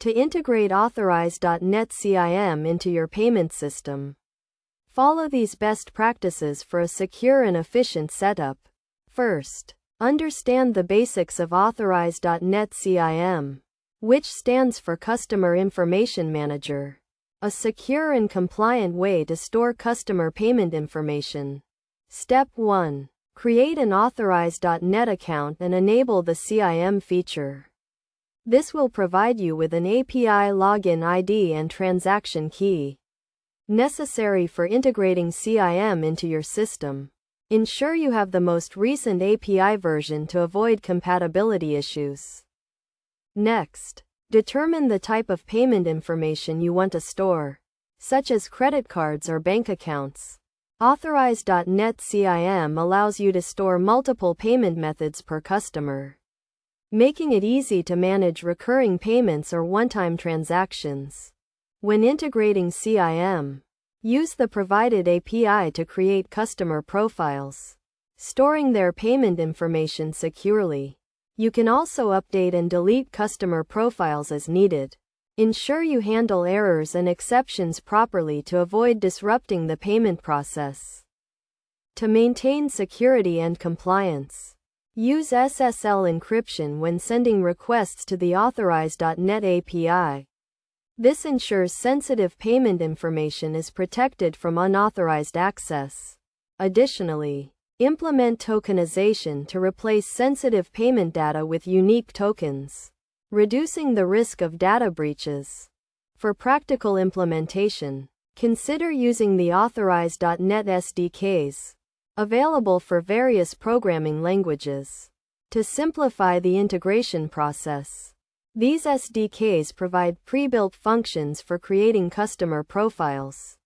To integrate Authorize.net CIM into your payment system, follow these best practices for a secure and efficient setup. First, understand the basics of Authorize.net CIM, which stands for Customer Information Manager, a secure and compliant way to store customer payment information. Step 1. Create an Authorize.net account and enable the CIM feature. This will provide you with an API login ID and transaction key, necessary for integrating CIM into your system. Ensure you have the most recent API version to avoid compatibility issues. Next, determine the type of payment information you want to store, such as credit cards or bank accounts. Authorize.net CIM allows you to store multiple payment methods per customer, making it easy to manage recurring payments or one-time transactions. When integrating CIM, use the provided API to create customer profiles, storing their payment information securely. You can also update and delete customer profiles as needed. Ensure you handle errors and exceptions properly to avoid disrupting the payment process. To maintain security and compliance, use SSL encryption when sending requests to the Authorize.net API. This ensures sensitive payment information is protected from unauthorized access. Additionally, implement tokenization to replace sensitive payment data with unique tokens, reducing the risk of data breaches. For practical implementation, consider using the Authorize.net SDKs, available for various programming languages, to simplify the integration process. These SDKs provide pre-built functions for creating customer profiles,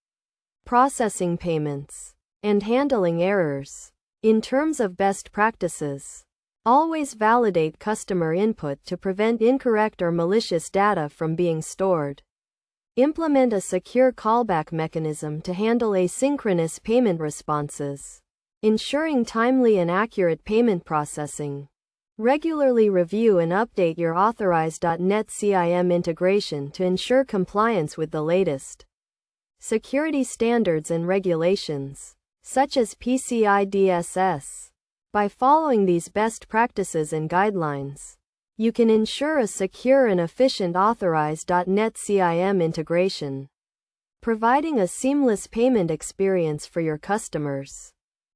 processing payments, and handling errors. In terms of best practices, always validate customer input to prevent incorrect or malicious data from being stored. Implement a secure callback mechanism to handle asynchronous payment responses, ensuring timely and accurate payment processing. Regularly review and update your Authorize.net CIM integration to ensure compliance with the latest security standards and regulations, such as PCI DSS. By following these best practices and guidelines, you can ensure a secure and efficient Authorize.net CIM integration, providing a seamless payment experience for your customers.